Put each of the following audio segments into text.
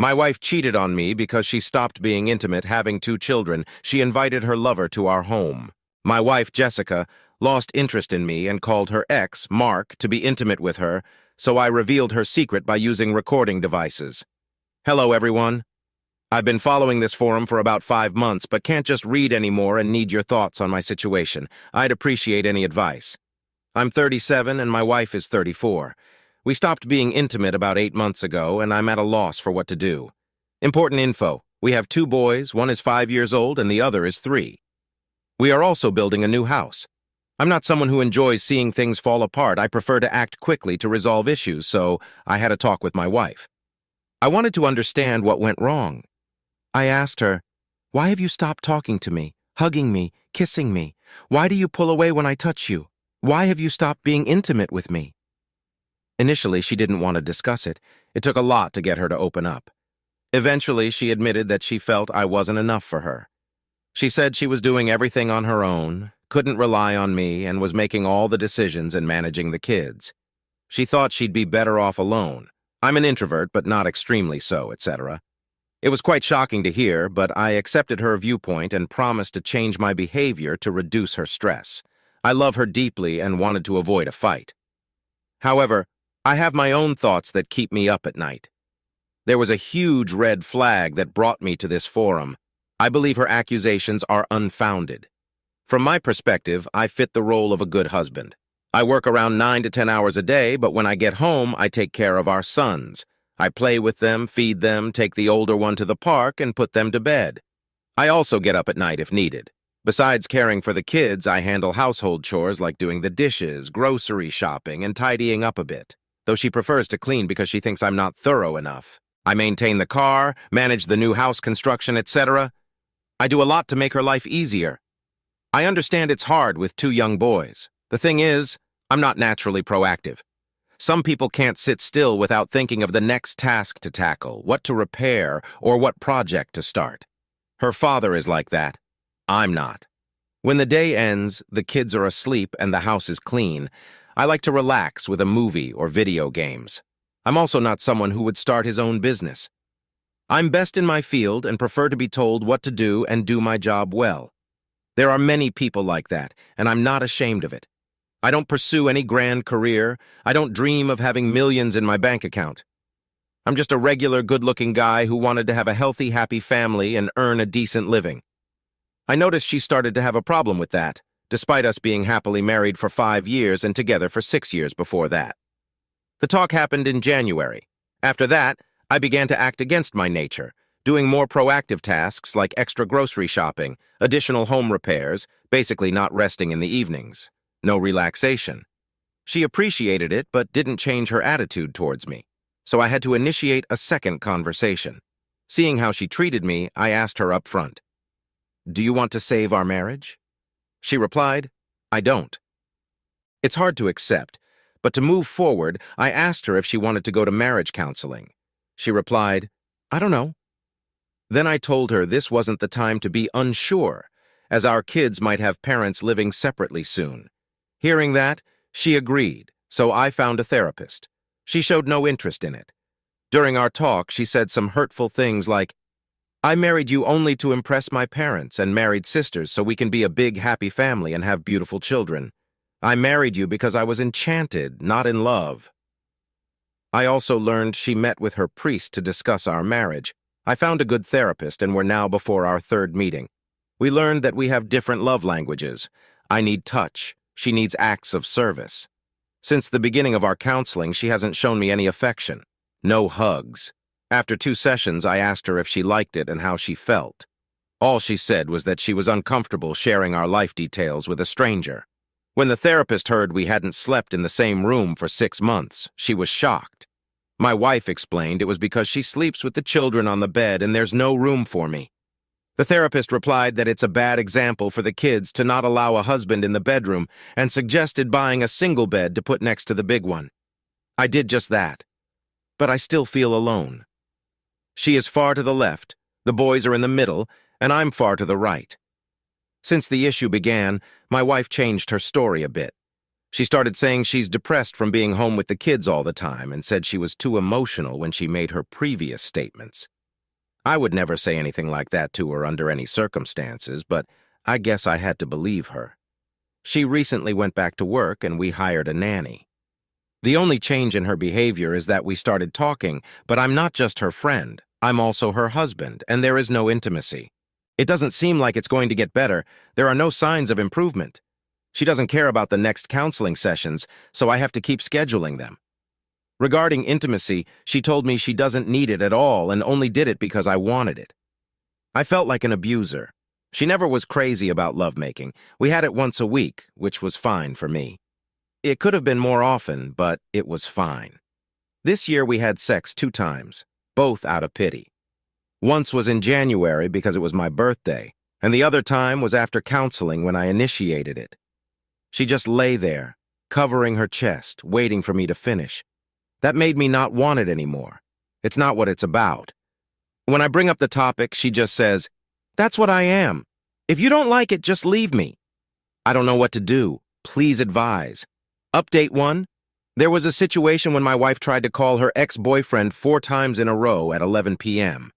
My wife cheated on me because she stopped being intimate, having 2 children. She invited her lover to our home. My wife, Jessica, lost interest in me and called her ex, Mark, to be intimate with her, so I revealed her secret by using recording devices. Hello, everyone. I've been following this forum for about 5 months, but can't just read anymore and need your thoughts on my situation. I'd appreciate any advice. I'm 37 and my wife is 34. We stopped being intimate about 8 months ago, and I'm at a loss for what to do. Important info. We have 2 boys, one is 5 years old and the other is 3. We are also building a new house. I'm not someone who enjoys seeing things fall apart. I prefer to act quickly to resolve issues, so I had a talk with my wife. I wanted to understand what went wrong. I asked her, "Why have you stopped talking to me, hugging me, kissing me? Why do you pull away when I touch you? Why have you stopped being intimate with me?" Initially, she didn't want to discuss it. It took a lot to get her to open up. Eventually, she admitted that she felt I wasn't enough for her. She said she was doing everything on her own, couldn't rely on me, and was making all the decisions and managing the kids. She thought she'd be better off alone. I'm an introvert, but not extremely so, etc. It was quite shocking to hear, but I accepted her viewpoint and promised to change my behavior to reduce her stress. I love her deeply and wanted to avoid a fight. However, I have my own thoughts that keep me up at night. There was a huge red flag that brought me to this forum. I believe her accusations are unfounded. From my perspective, I fit the role of a good husband. I work around 9 to 10 hours a day, but when I get home, I take care of our sons. I play with them, feed them, take the older one to the park, and put them to bed. I also get up at night if needed. Besides caring for the kids, I handle household chores like doing the dishes, grocery shopping, and tidying up a bit, though she prefers to clean because she thinks I'm not thorough enough. I maintain the car, manage the new house construction, etc. I do a lot to make her life easier. I understand it's hard with 2 young boys. The thing is, I'm not naturally proactive. Some people can't sit still without thinking of the next task to tackle, what to repair, or what project to start. Her father is like that. I'm not. When the day ends, the kids are asleep and the house is clean, I like to relax with a movie or video games. I'm also not someone who would start his own business. I'm best in my field and prefer to be told what to do and do my job well. There are many people like that, and I'm not ashamed of it. I don't pursue any grand career. I don't dream of having millions in my bank account. I'm just a regular, good-looking guy who wanted to have a healthy, happy family and earn a decent living. I noticed she started to have a problem with that, despite us being happily married for 5 years and together for 6 years before that. The talk happened in January. After that, I began to act against my nature, doing more proactive tasks like extra grocery shopping, additional home repairs, basically not resting in the evenings. No relaxation. She appreciated it but didn't change her attitude towards me, so I had to initiate a second conversation. Seeing how she treated me, I asked her up front, "Do you want to save our marriage?" She replied, "I don't." It's hard to accept, but to move forward, I asked her if she wanted to go to marriage counseling. She replied, "I don't know." Then I told her this wasn't the time to be unsure, as our kids might have parents living separately soon. Hearing that, she agreed, so I found a therapist. She showed no interest in it. During our talk, she said some hurtful things like, "I married you only to impress my parents and married sisters so we can be a big, happy family and have beautiful children. I married you because I was enchanted, not in love." I also learned she met with her priest to discuss our marriage. I found a good therapist and we're now before our 3rd meeting. We learned that we have different love languages. I need touch. She needs acts of service. Since the beginning of our counseling, she hasn't shown me any affection. No hugs. After 2 sessions, I asked her if she liked it and how she felt. All she said was that she was uncomfortable sharing our life details with a stranger. When the therapist heard we hadn't slept in the same room for 6 months, she was shocked. My wife explained it was because she sleeps with the children on the bed and there's no room for me. The therapist replied that it's a bad example for the kids to not allow a husband in the bedroom and suggested buying a single bed to put next to the big one. I did just that, but I still feel alone. She is far to the left, the boys are in the middle, and I'm far to the right. Since the issue began, my wife changed her story a bit. She started saying she's depressed from being home with the kids all the time and said she was too emotional when she made her previous statements. I would never say anything like that to her under any circumstances, but I guess I had to believe her. She recently went back to work and we hired a nanny. The only change in her behavior is that we started talking, but I'm not just her friend. I'm also her husband, and there is no intimacy. It doesn't seem like it's going to get better. There are no signs of improvement. She doesn't care about the next counseling sessions, so I have to keep scheduling them. Regarding intimacy, she told me she doesn't need it at all and only did it because I wanted it. I felt like an abuser. She never was crazy about lovemaking. We had it once a week, which was fine for me. It could have been more often, but it was fine. This year we had sex 2 times, both out of pity. Once was in January because it was my birthday, and the other time was after counseling when I initiated it. She just lay there, covering her chest, waiting for me to finish. That made me not want it anymore. It's not what it's about. When I bring up the topic, she just says, "That's what I am. If you don't like it, just leave me." I don't know what to do. Please advise. Update 1. There was a situation when my wife tried to call her ex-boyfriend 4 times in a row at 11 p.m.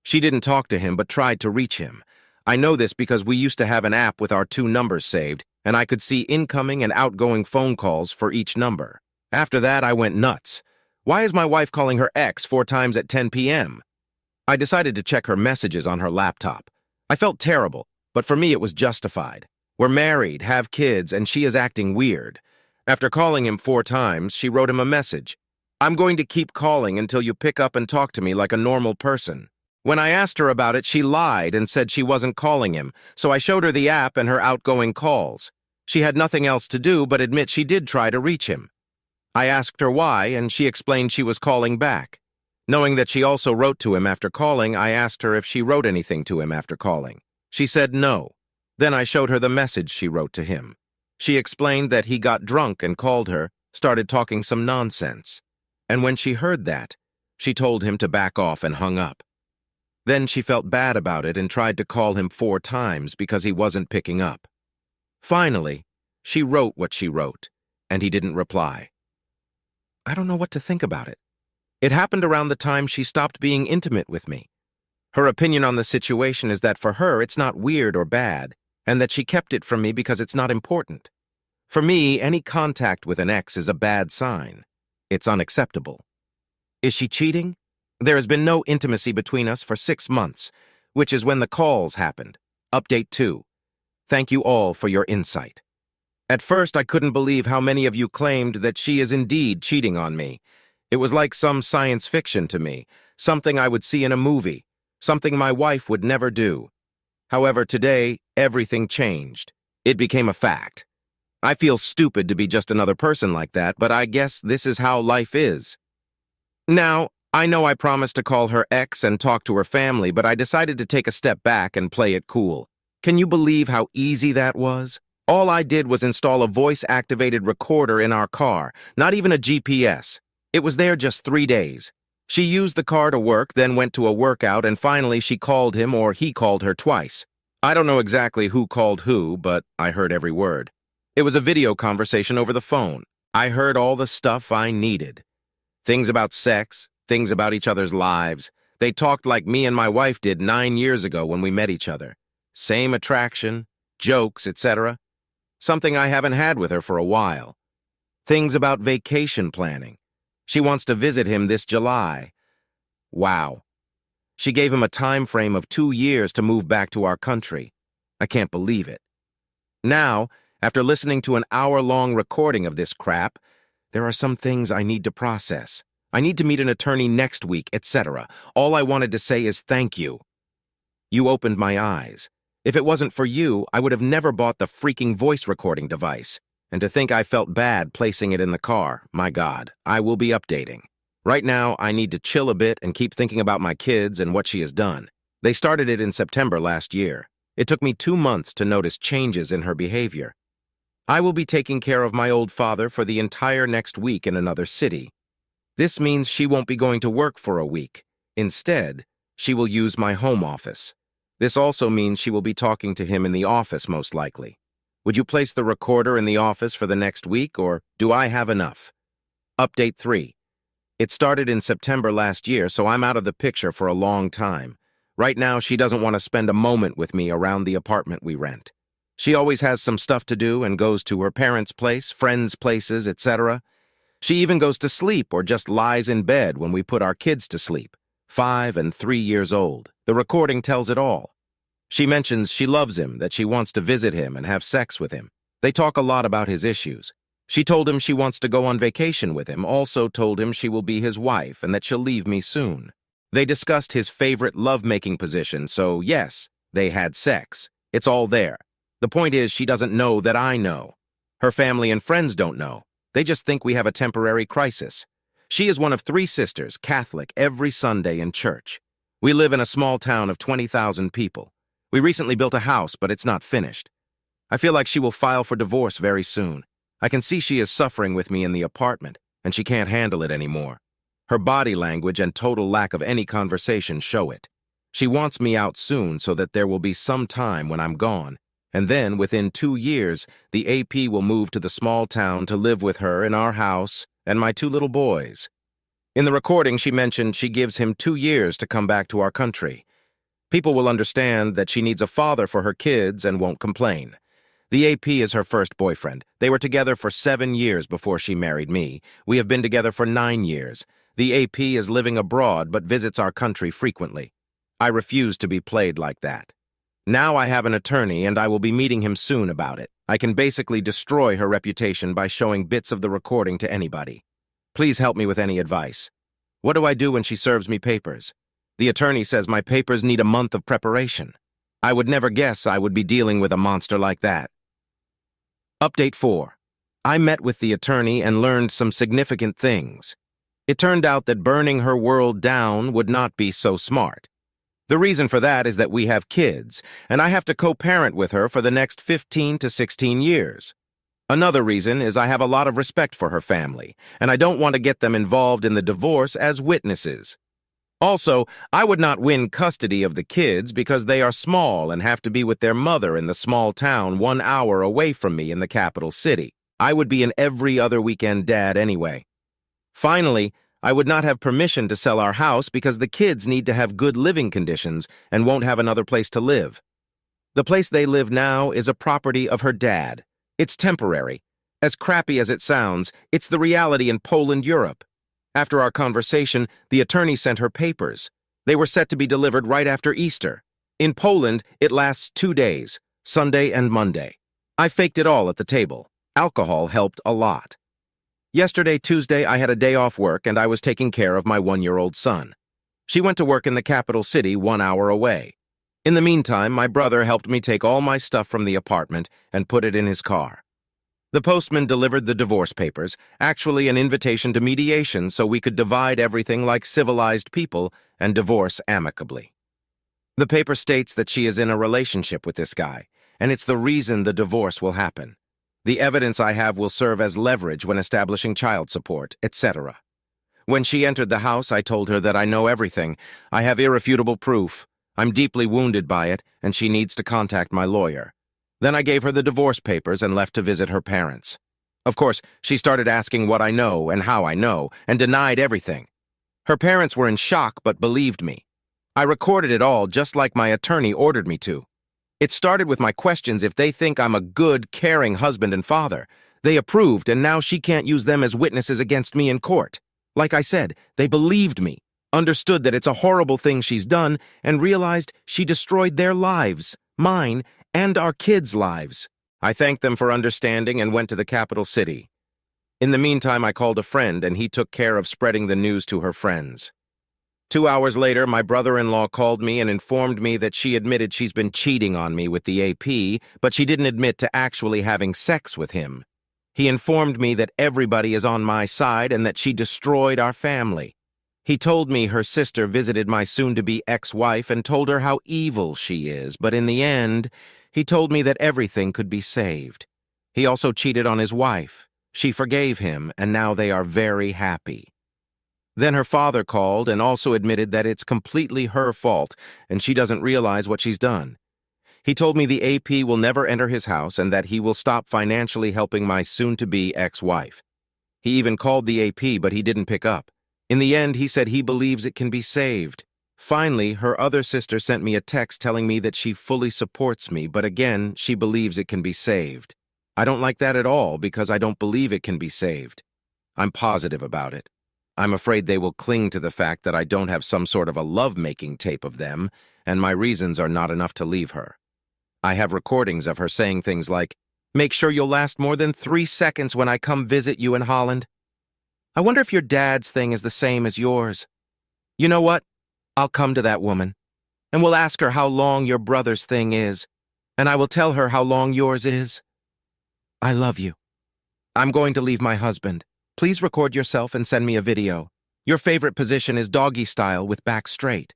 She didn't talk to him but tried to reach him. I know this because we used to have an app with our 2 numbers saved, and I could see incoming and outgoing phone calls for each number. After that, I went nuts. Why is my wife calling her ex 4 times at 10 p.m.? I decided to check her messages on her laptop. I felt terrible, but for me it was justified. We're married, have kids, and she is acting weird. After calling him 4 times, she wrote him a message. "I'm going to keep calling until you pick up and talk to me like a normal person." When I asked her about it, she lied and said she wasn't calling him, so I showed her the app and her outgoing calls. She had nothing else to do but admit she did try to reach him. I asked her why, and she explained she was calling back. Knowing that she also wrote to him after calling, I asked her if she wrote anything to him after calling. She said no. Then I showed her the message she wrote to him. She explained that he got drunk and called her, started talking some nonsense. And when she heard that, she told him to back off and hung up. Then she felt bad about it and tried to call him 4 times because he wasn't picking up. Finally, she wrote what she wrote, and he didn't reply. I don't know what to think about it. It happened around the time she stopped being intimate with me. Her opinion on the situation is that for her it's not weird or bad, and that she kept it from me because it's not important. For me, any contact with an ex is a bad sign. It's unacceptable. Is she cheating? There has been no intimacy between us for 6 months, which is when the calls happened. Update 2. Thank you all for your insight. At first, I couldn't believe how many of you claimed that she is indeed cheating on me. It was like some science fiction to me, something I would see in a movie, something my wife would never do. However, today, everything changed. It became a fact. I feel stupid to be just another person like that, but I guess this is how life is. Now, I know I promised to call her ex and talk to her family, but I decided to take a step back and play it cool. Can you believe how easy that was? All I did was install a voice-activated recorder in our car, not even a GPS. It was there just 3 days. She used the car to work, then went to a workout, and finally she called him or he called her twice. I don't know exactly who called who, but I heard every word. It was a video conversation over the phone. I heard all the stuff I needed. Things about sex, things about each other's lives. They talked like me and my wife did 9 years ago when we met each other. Same attraction, jokes, etc. Something I haven't had with her for a while. Things about vacation planning. She wants to visit him this July. Wow. She gave him a time frame of 2 years to move back to our country. I can't believe it. Now, after listening to an hour-long recording of this crap, there are some things I need to process. I need to meet an attorney next week, etc. All I wanted to say is thank you. You opened my eyes. If it wasn't for you, I would have never bought the freaking voice recording device. And to think I felt bad placing it in the car, my God, I will be updating. Right now, I need to chill a bit and keep thinking about my kids and what she has done. They started it in September last year. It took me 2 months to notice changes in her behavior. I will be taking care of my old father for the entire next week in another city. This means she won't be going to work for a week. Instead, she will use my home office. This also means she will be talking to him in the office most likely. Would you place the recorder in the office for the next week, or do I have enough? Update 3. It started in September last year, so I'm out of the picture for a long time. Right now, she doesn't want to spend a moment with me around the apartment we rent. She always has some stuff to do and goes to her parents' place, friends' places, etc. She even goes to sleep or just lies in bed when we put our kids to sleep, 5 and 3 years old. The recording tells it all. She mentions she loves him, that she wants to visit him and have sex with him. They talk a lot about his issues. She told him she wants to go on vacation with him, also told him she will be his wife and that she'll leave me soon. They discussed his favorite love-making position, so yes, they had sex. It's all there. The point is, she doesn't know that I know. Her family and friends don't know. They just think we have a temporary crisis. She is one of 3 sisters, Catholic, every Sunday in church. We live in a small town of 20,000 people. We recently built a house, but it's not finished. I feel like she will file for divorce very soon. I can see she is suffering with me in the apartment, and she can't handle it anymore. Her body language and total lack of any conversation show it. She wants me out soon so that there will be some time when I'm gone, and then, within 2 years, the AP will move to the small town to live with her in our house and my 2 little boys. In the recording, she mentioned she gives him 2 years to come back to our country. People will understand that she needs a father for her kids and won't complain. The AP is her first boyfriend. They were together for 7 years before she married me. We have been together for 9 years. The AP is living abroad but visits our country frequently. I refuse to be played like that. Now I have an attorney and I will be meeting him soon about it. I can basically destroy her reputation by showing bits of the recording to anybody. Please help me with any advice. What do I do when she serves me papers? The attorney says my papers need a month of preparation. I would never guess I would be dealing with a monster like that. Update 4. I met with the attorney and learned some significant things. It turned out that burning her world down would not be so smart. The reason for that is that we have kids, and I have to co-parent with her for the next 15 to 16 years. Another reason is I have a lot of respect for her family, and I don't want to get them involved in the divorce as witnesses. Also, I would not win custody of the kids because they are small and have to be with their mother in the small town 1 hour away from me in the capital city. I would be an every other weekend dad anyway. Finally, I would not have permission to sell our house because the kids need to have good living conditions and won't have another place to live. The place they live now is a property of her dad. It's temporary. As crappy as it sounds, it's the reality in Poland, Europe. After our conversation, the attorney sent her papers. They were set to be delivered right after Easter. In Poland, it lasts 2 days, Sunday and Monday. I faked it all at the table. Alcohol helped a lot. Yesterday, Tuesday, I had a day off work and I was taking care of my 1-year-old son. She went to work in the capital city 1 hour away. In the meantime, my brother helped me take all my stuff from the apartment and put it in his car. The postman delivered the divorce papers, actually an invitation to mediation so we could divide everything like civilized people and divorce amicably. The paper states that she is in a relationship with this guy, and it's the reason the divorce will happen. The evidence I have will serve as leverage when establishing child support, etc. When she entered the house, I told her that I know everything. I have irrefutable proof. I'm deeply wounded by it, and she needs to contact my lawyer. Then I gave her the divorce papers and left to visit her parents. Of course, she started asking what I know and how I know, and denied everything. Her parents were in shock but believed me. I recorded it all just like my attorney ordered me to. It started with my questions if they think I'm a good, caring husband and father. They approved, and now she can't use them as witnesses against me in court. Like I said, they believed me, understood that it's a horrible thing she's done, and realized she destroyed their lives, mine, and our kids' lives. I thanked them for understanding and went to the capital city. In the meantime, I called a friend, and he took care of spreading the news to her friends. 2 hours later, my brother-in-law called me and informed me that she admitted she's been cheating on me with the AP, but she didn't admit to actually having sex with him. He informed me that everybody is on my side and that she destroyed our family. He told me her sister visited my soon-to-be ex-wife and told her how evil she is, but in the end, he told me that everything could be saved. He also cheated on his wife. She forgave him, and now they are very happy. Then her father called and also admitted that it's completely her fault, and she doesn't realize what she's done. He told me the AP will never enter his house and that he will stop financially helping my soon-to-be ex-wife. He even called the AP, but he didn't pick up. In the end, he said he believes it can be saved. Finally, her other sister sent me a text telling me that she fully supports me, but again, she believes it can be saved. I don't like that at all because I don't believe it can be saved. I'm positive about it. I'm afraid they will cling to the fact that I don't have some sort of a love-making tape of them, and my reasons are not enough to leave her. I have recordings of her saying things like, "Make sure you'll last more than 3 seconds when I come visit you in Holland. I wonder if your dad's thing is the same as yours. You know what? I'll come to that woman, and we'll ask her how long your brother's thing is, and I will tell her how long yours is. I love you. I'm going to leave my husband. Please record yourself and send me a video. Your favorite position is doggy style with back straight.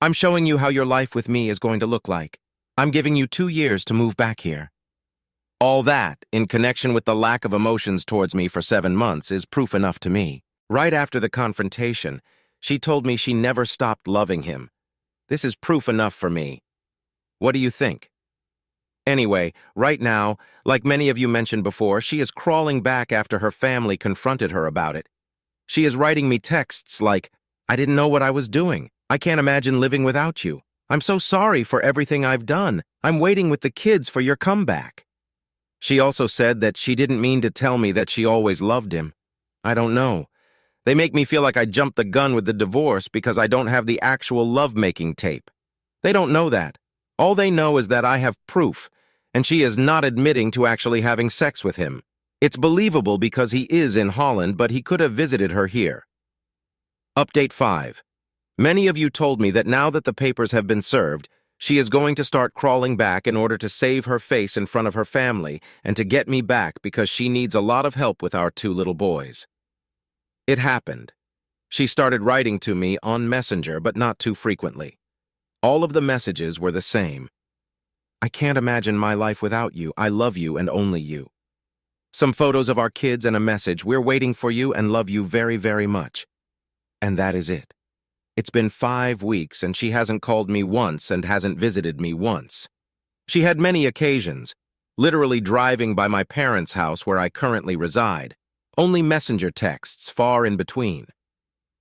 I'm showing you how your life with me is going to look like. I'm giving you 2 years to move back here." All that, in connection with the lack of emotions towards me for 7 months, is proof enough to me. Right after the confrontation, she told me she never stopped loving him. This is proof enough for me. What do you think? Anyway, right now, like many of you mentioned before, she is crawling back after her family confronted her about it. She is writing me texts like, "I didn't know what I was doing. I can't imagine living without you. I'm so sorry for everything I've done. I'm waiting with the kids for your comeback." She also said that she didn't mean to tell me that she always loved him. I don't know. They make me feel like I jumped the gun with the divorce because I don't have the actual love-making tape. They don't know that. All they know is that I have proof, and she is not admitting to actually having sex with him. It's believable because he is in Holland, but he could have visited her here. Update 5. Many of you told me that now that the papers have been served, she is going to start crawling back in order to save her face in front of her family and to get me back because she needs a lot of help with our 2 little boys. It happened. She started writing to me on Messenger, but not too frequently. All of the messages were the same. "I can't imagine my life without you. I love you and only you." Some photos of our kids and a message, "We're waiting for you and love you very, very much." And that is it. It's been 5 weeks and she hasn't called me once and hasn't visited me once. She had many occasions, literally driving by my parents' house where I currently reside. Only messenger texts, far in between.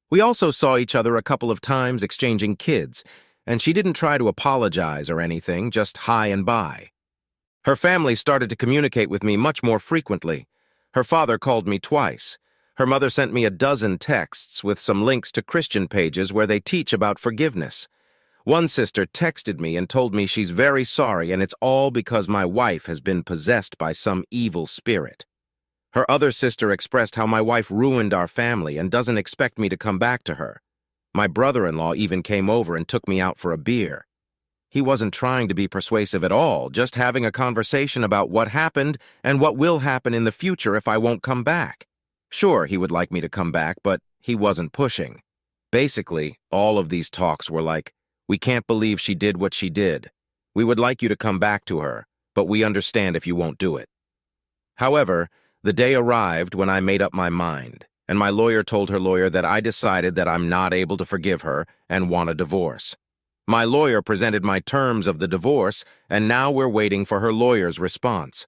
We also saw each other a couple of times exchanging kids, and she didn't try to apologize or anything, just hi and bye. Her family started to communicate with me much more frequently. Her father called me twice. Her mother sent me a dozen texts with some links to Christian pages where they teach about forgiveness. One sister texted me and told me she's very sorry and it's all because my wife has been possessed by some evil spirit. Her other sister expressed how my wife ruined our family and doesn't expect me to come back to her. My brother-in-law even came over and took me out for a beer. He wasn't trying to be persuasive at all, just having a conversation about what happened and what will happen in the future if I won't come back. Sure, he would like me to come back, but he wasn't pushing. Basically, all of these talks were like, "We can't believe she did what she did. We would like you to come back to her, but we understand if you won't do it." However, the day arrived when I made up my mind, and my lawyer told her lawyer that I decided that I'm not able to forgive her and want a divorce. My lawyer presented my terms of the divorce, and now we're waiting for her lawyer's response.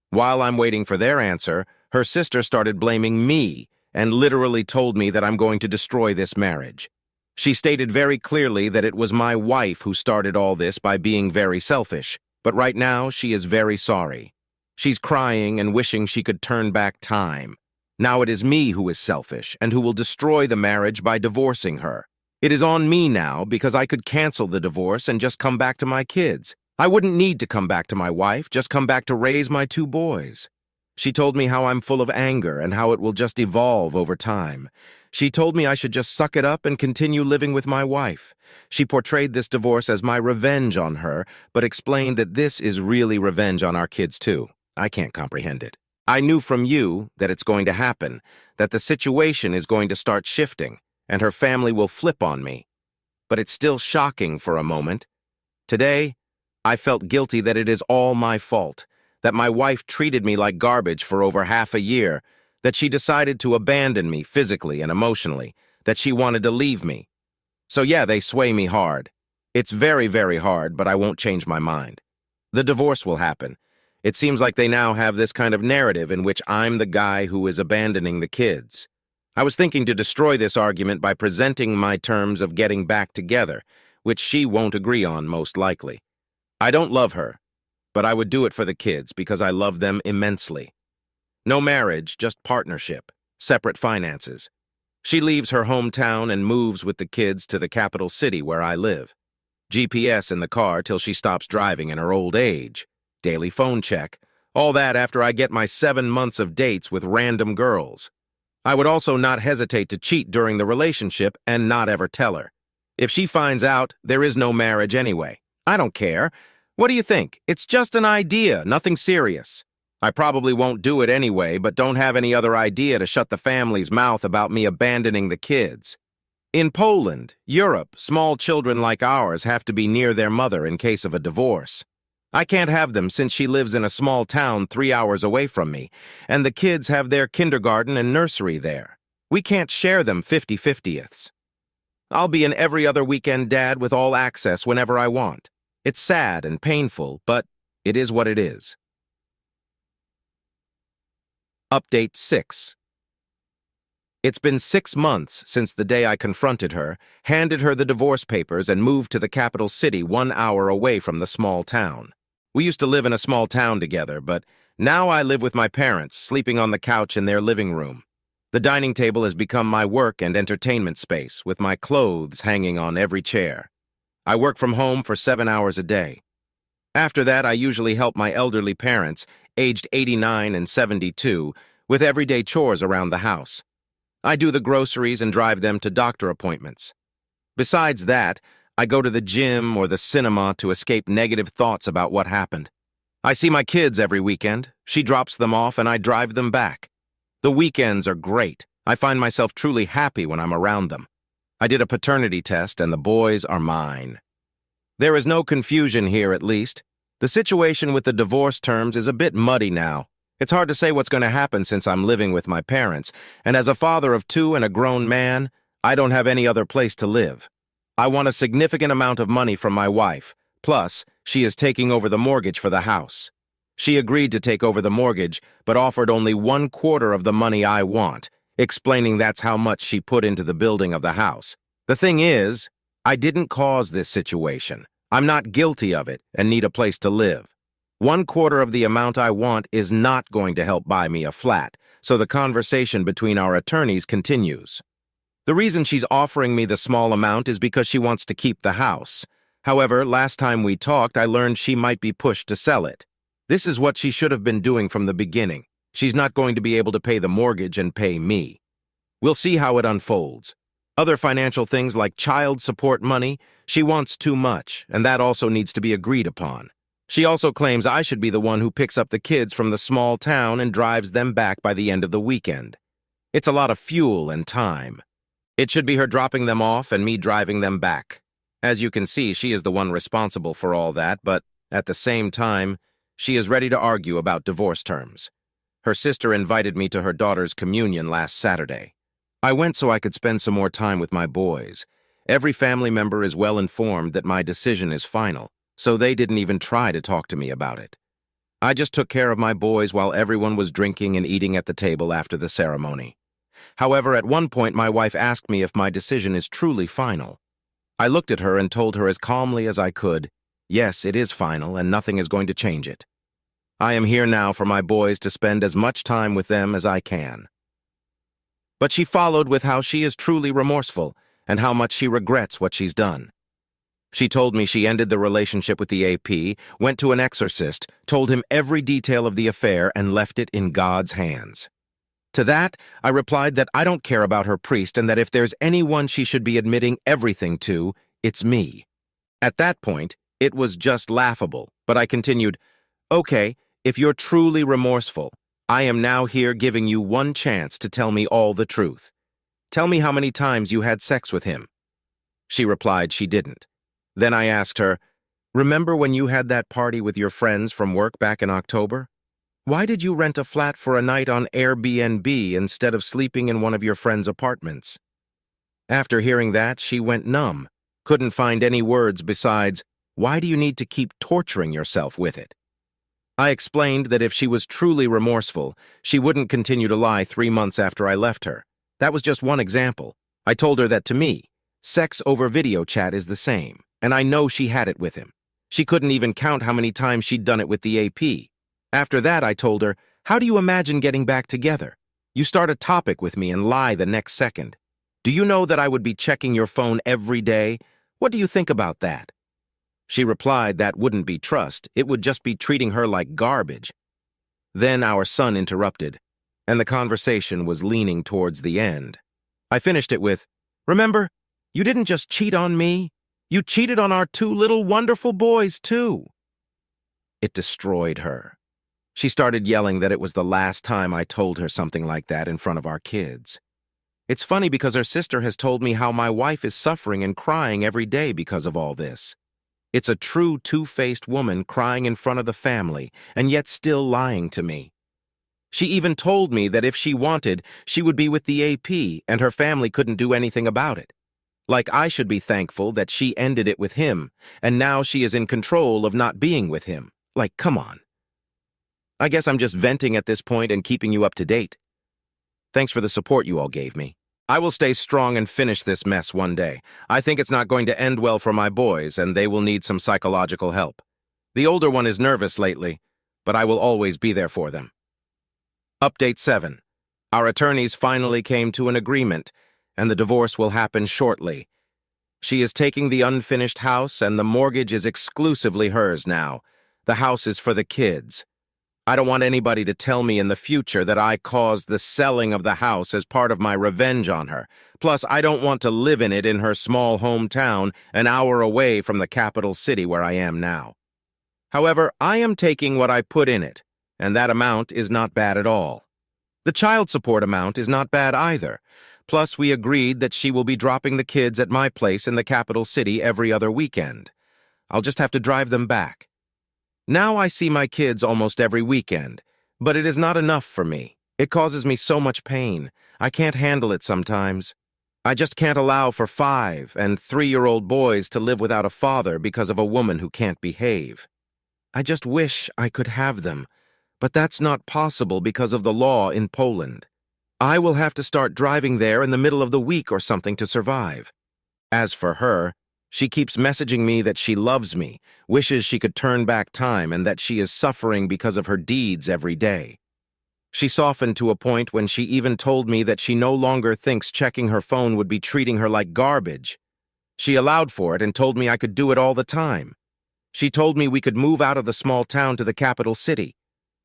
While I'm waiting for their answer, her sister started blaming me and literally told me that I'm going to destroy this marriage. She stated very clearly that it was my wife who started all this by being very selfish, but right now she is very sorry. She's crying and wishing she could turn back time. Now it is me who is selfish and who will destroy the marriage by divorcing her. It is on me now because I could cancel the divorce and just come back to my kids. I wouldn't need to come back to my wife, just come back to raise my 2 boys. She told me how I'm full of anger and how it will just evolve over time. She told me I should just suck it up and continue living with my wife. She portrayed this divorce as my revenge on her, but explained that this is really revenge on our kids too. I can't comprehend it. I knew from you that it's going to happen, that the situation is going to start shifting, and her family will flip on me. But it's still shocking for a moment. Today, I felt guilty that it is all my fault, that my wife treated me like garbage for over half a year, that she decided to abandon me physically and emotionally, that she wanted to leave me. So yeah, they sway me hard. It's very, very hard, but I won't change my mind. The divorce will happen. It seems like they now have this kind of narrative in which I'm the guy who is abandoning the kids. I was thinking to destroy this argument by presenting my terms of getting back together, which she won't agree on most likely. I don't love her, but I would do it for the kids because I love them immensely. No marriage, just partnership, separate finances. She leaves her hometown and moves with the kids to the capital city where I live. GPS in the car till she stops driving in her old age. Daily phone check. All that after I get my 7 months of dates with random girls. I would also not hesitate to cheat during the relationship and not ever tell her. If she finds out, there is no marriage anyway. I don't care. What do you think? It's just an idea, nothing serious. I probably won't do it anyway, but don't have any other idea to shut the family's mouth about me abandoning the kids. In Poland, Europe, small children like ours have to be near their mother in case of a divorce. I can't have them since she lives in a small town 3 hours away from me, and the kids have their kindergarten and nursery there. We can't share them 50-50ths. I'll be an every other weekend dad with all access whenever I want. It's sad and painful, but it is what it is. Update 6. It's been 6 months since the day I confronted her, handed her the divorce papers, and moved to the capital city 1 hour away from the small town. We used to live in a small town together, but now I live with my parents, sleeping on the couch in their living room. The dining table has become my work and entertainment space, with my clothes hanging on every chair. I work from home for 7 hours a day. After that, I usually help my elderly parents, aged 89 and 72, with everyday chores around the house. I do the groceries and drive them to doctor appointments. Besides that, I go to the gym or the cinema to escape negative thoughts about what happened. I see my kids every weekend. She drops them off and I drive them back. The weekends are great. I find myself truly happy when I'm around them. I did a paternity test and the boys are mine. There is no confusion here, at least. The situation with the divorce terms is a bit muddy now. It's hard to say what's going to happen since I'm living with my parents, and as a father of 2 and a grown man, I don't have any other place to live. I want a significant amount of money from my wife, plus she is taking over the mortgage for the house. She agreed to take over the mortgage, but offered only 1/4 of the money I want, explaining that's how much she put into the building of the house. The thing is, I didn't cause this situation. I'm not guilty of it and need a place to live. 1/4 of the amount I want is not going to help buy me a flat, so the conversation between our attorneys continues. The reason she's offering me the small amount is because she wants to keep the house. However, last time we talked, I learned she might be pushed to sell it. This is what she should have been doing from the beginning. She's not going to be able to pay the mortgage and pay me. We'll see how it unfolds. Other financial things like child support money, she wants too much, and that also needs to be agreed upon. She also claims I should be the one who picks up the kids from the small town and drives them back by the end of the weekend. It's a lot of fuel and time. It should be her dropping them off and me driving them back. As you can see, she is the one responsible for all that, but at the same time, she is ready to argue about divorce terms. Her sister invited me to her daughter's communion last Saturday. I went so I could spend some more time with my boys. Every family member is well informed that my decision is final, so they didn't even try to talk to me about it. I just took care of my boys while everyone was drinking and eating at the table after the ceremony. However, at one point my wife asked me if my decision is truly final. I looked at her and told her as calmly as I could, yes, it is final and nothing is going to change it. I am here now for my boys to spend as much time with them as I can. But she followed with how she is truly remorseful and how much she regrets what she's done. She told me she ended the relationship with the AP, went to an exorcist, told him every detail of the affair, and left it in God's hands. To that, I replied that I don't care about her priest and that if there's anyone she should be admitting everything to, it's me. At that point, it was just laughable, but I continued, okay, if you're truly remorseful, I am now here giving you one chance to tell me all the truth. Tell me how many times you had sex with him. She replied she didn't. Then I asked her, remember when you had that party with your friends from work back in October? Why did you rent a flat for a night on Airbnb instead of sleeping in one of your friends' apartments? After hearing that, she went numb, couldn't find any words besides, Why do you need to keep torturing yourself with it? I explained that if she was truly remorseful, she wouldn't continue to lie 3 months after I left her. That was just one example. I told her that to me, sex over video chat is the same, and I know she had it with him. She couldn't even count how many times she'd done it with the AP. After that, I told her, how do you imagine getting back together? You start a topic with me and lie the next second. Do you know that I would be checking your phone every day? What do you think about that? She replied that wouldn't be trust, it would just be treating her like garbage. Then our son interrupted, and the conversation was leaning towards the end. I finished it with, remember, you didn't just cheat on me, you cheated on our 2 little wonderful boys too. It destroyed her. She started yelling that it was the last time I told her something like that in front of our kids. It's funny because her sister has told me how my wife is suffering and crying every day because of all this. It's a true two-faced woman crying in front of the family and yet still lying to me. She even told me that if she wanted, she would be with the AP and her family couldn't do anything about it. Like I should be thankful that she ended it with him, and now she is in control of not being with him. Like, come on. I guess I'm just venting at this point and keeping you up to date. Thanks for the support you all gave me. I will stay strong and finish this mess one day. I think it's not going to end well for my boys, and they will need some psychological help. The older one is nervous lately, but I will always be there for them. Update 7. Our attorneys finally came to an agreement, and the divorce will happen shortly. She is taking the unfinished house, and the mortgage is exclusively hers now. The house is for the kids. I don't want anybody to tell me in the future that I caused the selling of the house as part of my revenge on her. Plus, I don't want to live in it in her small hometown, an hour away from the capital city where I am now. However, I am taking what I put in it, and that amount is not bad at all. The child support amount is not bad either. Plus, we agreed that she will be dropping the kids at my place in the capital city every other weekend. I'll just have to drive them back. Now I see my kids almost every weekend, but it is not enough for me. It causes me so much pain. I can't handle it sometimes. I just can't allow for 5- and 3-year-old boys to live without a father because of a woman who can't behave. I just wish I could have them, but that's not possible because of the law in Poland. I will have to start driving there in the middle of the week or something to survive. As for her, she keeps messaging me that she loves me, wishes she could turn back time, and that she is suffering because of her deeds every day. She softened to a point when she even told me that she no longer thinks checking her phone would be treating her like garbage. She allowed for it and told me I could do it all the time. She told me we could move out of the small town to the capital city.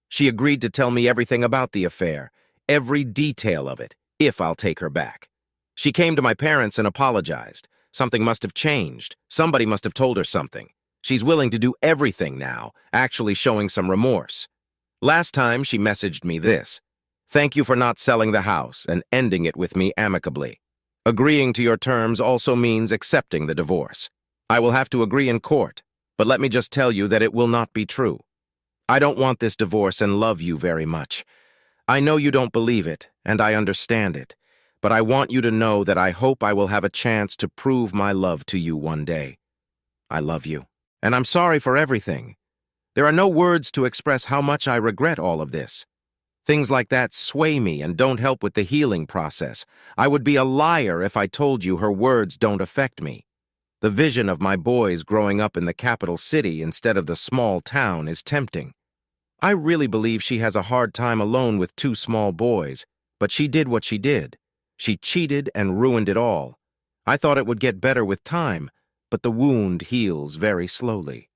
She agreed to tell me everything about the affair, every detail of it, if I'll take her back. She came to my parents and apologized. Something must have changed. Somebody must have told her something. She's willing to do everything now, actually showing some remorse. Last time she messaged me this: "Thank you for not selling the house and ending it with me amicably. Agreeing to your terms also means accepting the divorce. I will have to agree in court, but let me just tell you that it will not be true. I don't want this divorce and love you very much. I know you don't believe it, and I understand it. But I want you to know that I hope I will have a chance to prove my love to you one day. I love you, and I'm sorry for everything. There are no words to express how much I regret all of this. Things like that sway me and don't help with the healing process. I would be a liar if I told you her words don't affect me. The vision of my boys growing up in the capital city instead of the small town is tempting. I really believe she has a hard time alone with 2 small boys, but she did what she did. She cheated and ruined it all. I thought it would get better with time, but the wound heals very slowly.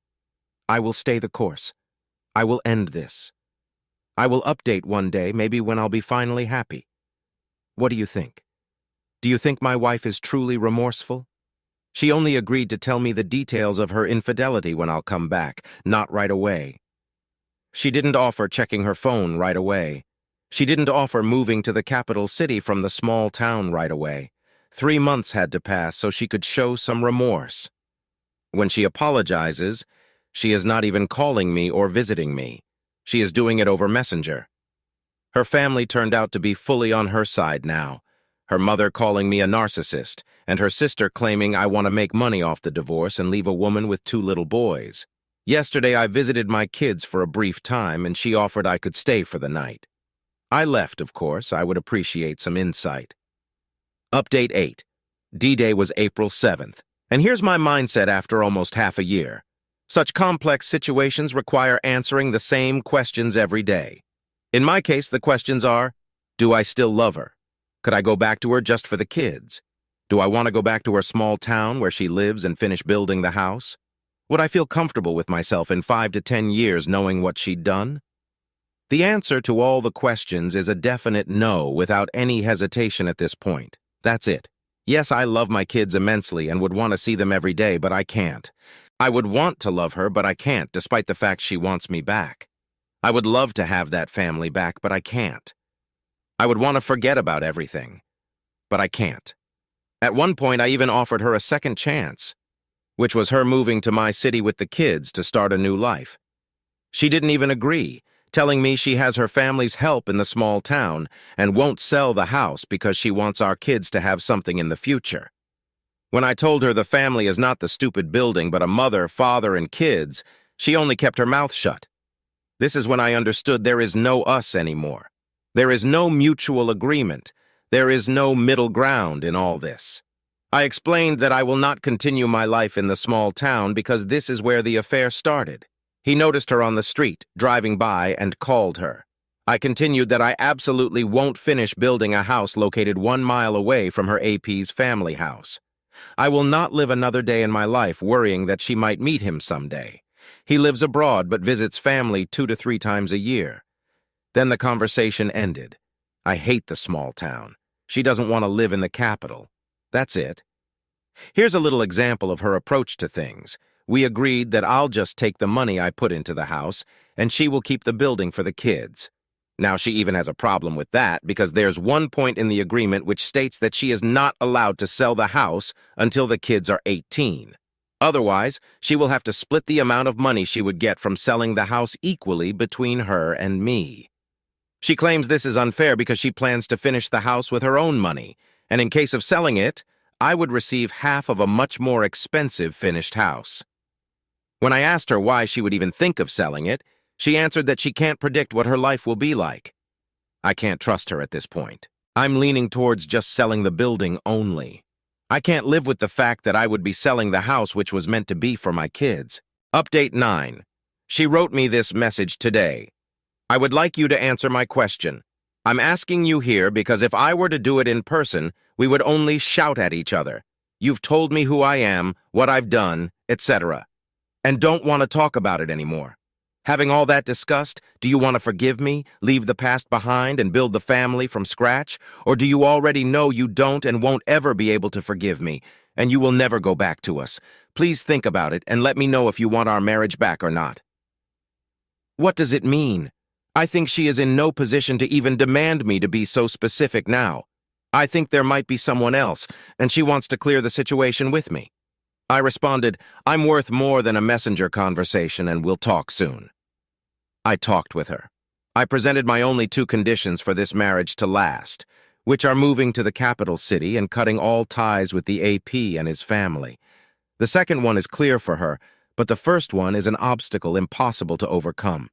I will stay the course. I will end this. I will update one day, maybe when I'll be finally happy. What do you think? Do you think my wife is truly remorseful? She only agreed to tell me the details of her infidelity when I'll come back, not right away. She didn't offer checking her phone right away. She didn't offer moving to the capital city from the small town right away. 3 months had to pass so she could show some remorse. When she apologizes, she is not even calling me or visiting me. She is doing it over Messenger. Her family turned out to be fully on her side now. her mother calling me a narcissist, and her sister claiming I want to make money off the divorce and leave a woman with 2 little boys. Yesterday, I visited my kids for a brief time, and she offered I could stay for the night. I left, of course. I would appreciate some insight. Update 8. D-Day was April 7th. And here's my mindset after almost half a year. Such complex situations require answering the same questions every day. In my case, the questions are, do I still love her? Could I go back to her just for the kids? Do I want to go back to her small town where she lives and finish building the house? Would I feel comfortable with myself in 5 to 10 years knowing what she'd done? The answer to all the questions is a definite no without any hesitation at this point. That's it. Yes, I love my kids immensely and would want to see them every day, but I can't. I would want to love her, but I can't, despite the fact she wants me back. I would love to have that family back, but I can't. I would want to forget about everything, but I can't. At one point, I even offered her a second chance, which was her moving to my city with the kids to start a new life. She didn't even agree, telling me she has her family's help in the small town and won't sell the house because she wants our kids to have something in the future. When I told her the family is not the stupid building but a mother, father, and kids, she only kept her mouth shut. This is when I understood there is no us anymore. There is no mutual agreement. There is no middle ground in all this. I explained that I will not continue my life in the small town because this is where the affair started. He noticed her on the street, driving by, and called her. I continued that I absolutely won't finish building a house located 1 mile away from her AP's family house. I will not live another day in my life worrying that she might meet him someday. He lives abroad but visits family 2 to 3 times a year. Then the conversation ended. I hate the small town. She doesn't want to live in the capital. That's it. Here's a little example of her approach to things. We agreed that I'll just take the money I put into the house, and she will keep the building for the kids. Now she even has a problem with that because there's one point in the agreement which states that she is not allowed to sell the house until the kids are 18. Otherwise, she will have to split the amount of money she would get from selling the house equally between her and me. She claims this is unfair because she plans to finish the house with her own money, and in case of selling it, I would receive half of a much more expensive finished house. When I asked her why she would even think of selling it, she answered that she can't predict what her life will be like. I can't trust her at this point. I'm leaning towards just selling the building only. I can't live with the fact that I would be selling the house which was meant to be for my kids. Update 9. She wrote me this message today. I would like you to answer my question. I'm asking you here because if I were to do it in person, we would only shout at each other. You've told me who I am, what I've done, etc. And don't want to talk about it anymore. Having all that discussed, do you want to forgive me, leave the past behind, and build the family from scratch? Or do you already know you don't and won't ever be able to forgive me, and you will never go back to us? Please think about it and let me know if you want our marriage back or not. What does it mean? I think she is in no position to even demand me to be so specific now. I think there might be someone else, and she wants to clear the situation with me. I responded, I'm worth more than a messenger conversation and we'll talk soon. I talked with her. I presented my only 2 conditions for this marriage to last, which are moving to the capital city and cutting all ties with the AP and his family. The second one is clear for her, but the first one is an obstacle impossible to overcome.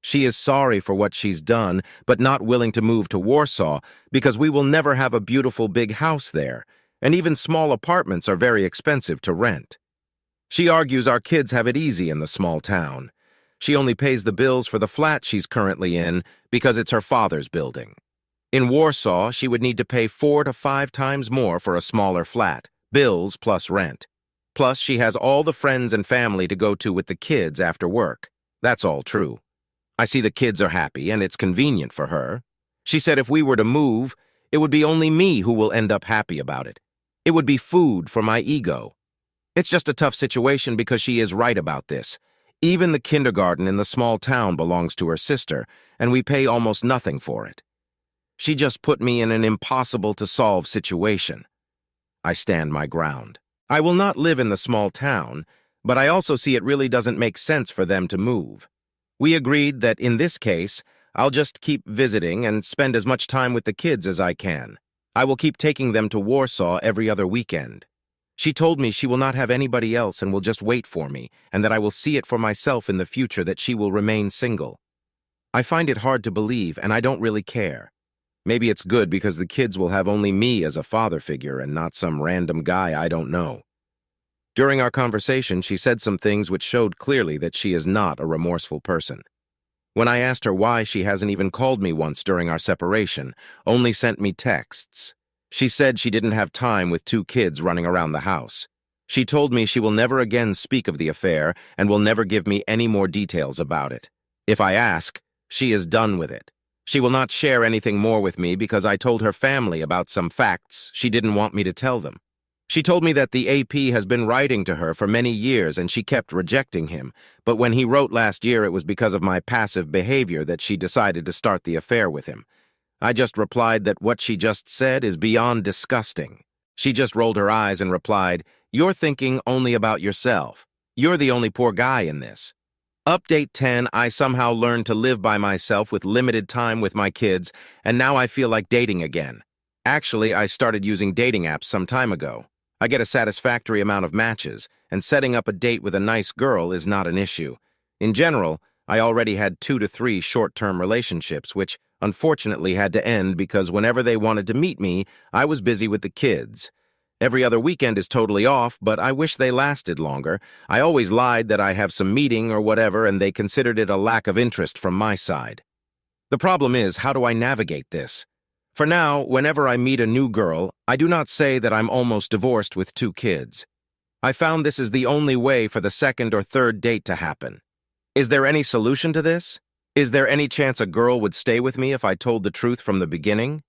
She is sorry for what she's done, but not willing to move to Warsaw because we will never have a beautiful big house there, and even small apartments are very expensive to rent. She argues our kids have it easy in the small town. She only pays the bills for the flat she's currently in because it's her father's building. In Warsaw, she would need to pay 4 to 5 times more for a smaller flat, bills plus rent. Plus, she has all the friends and family to go to with the kids after work. That's all true. I see the kids are happy and it's convenient for her. She said if we were to move, it would be only me who will end up happy about it. It would be food for my ego. It's just a tough situation because she is right about this. Even the kindergarten in the small town belongs to her sister, and we pay almost nothing for it. She just put me in an impossible-to-solve situation. I stand my ground. I will not live in the small town, but I also see it really doesn't make sense for them to move. We agreed that in this case, I'll just keep visiting and spend as much time with the kids as I can. I will keep taking them to Warsaw every other weekend. She told me she will not have anybody else and will just wait for me, and that I will see it for myself in the future that she will remain single. I find it hard to believe, and I don't really care. Maybe it's good because the kids will have only me as a father figure and not some random guy I don't know. During our conversation, she said some things which showed clearly that she is not a remorseful person. When I asked her why she hasn't even called me once during our separation, only sent me texts, she said she didn't have time with 2 kids running around the house. She told me she will never again speak of the affair and will never give me any more details about it. If I ask, she is done with it. She will not share anything more with me because I told her family about some facts she didn't want me to tell them. She told me that the AP has been writing to her for many years and she kept rejecting him, but when he wrote last year it was because of my passive behavior that she decided to start the affair with him. I just replied that what she just said is beyond disgusting. She just rolled her eyes and replied, "You're thinking only about yourself. You're the only poor guy in this." Update 10, I somehow learned to live by myself with limited time with my kids, and now I feel like dating again. Actually, I started using dating apps some time ago. I get a satisfactory amount of matches, and setting up a date with a nice girl is not an issue. In general, I already had 2 to 3 short-term relationships, which unfortunately had to end because whenever they wanted to meet me, I was busy with the kids. Every other weekend is totally off, but I wish they lasted longer. I always lied that I have some meeting or whatever, and they considered it a lack of interest from my side. The problem is, how do I navigate this? For now, whenever I meet a new girl, I do not say that I'm almost divorced with 2 kids. I found this is the only way for the second or third date to happen. Is there any solution to this? Is there any chance a girl would stay with me if I told the truth from the beginning?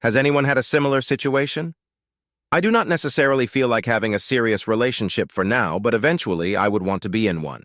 Has anyone had a similar situation? I do not necessarily feel like having a serious relationship for now, but eventually I would want to be in one.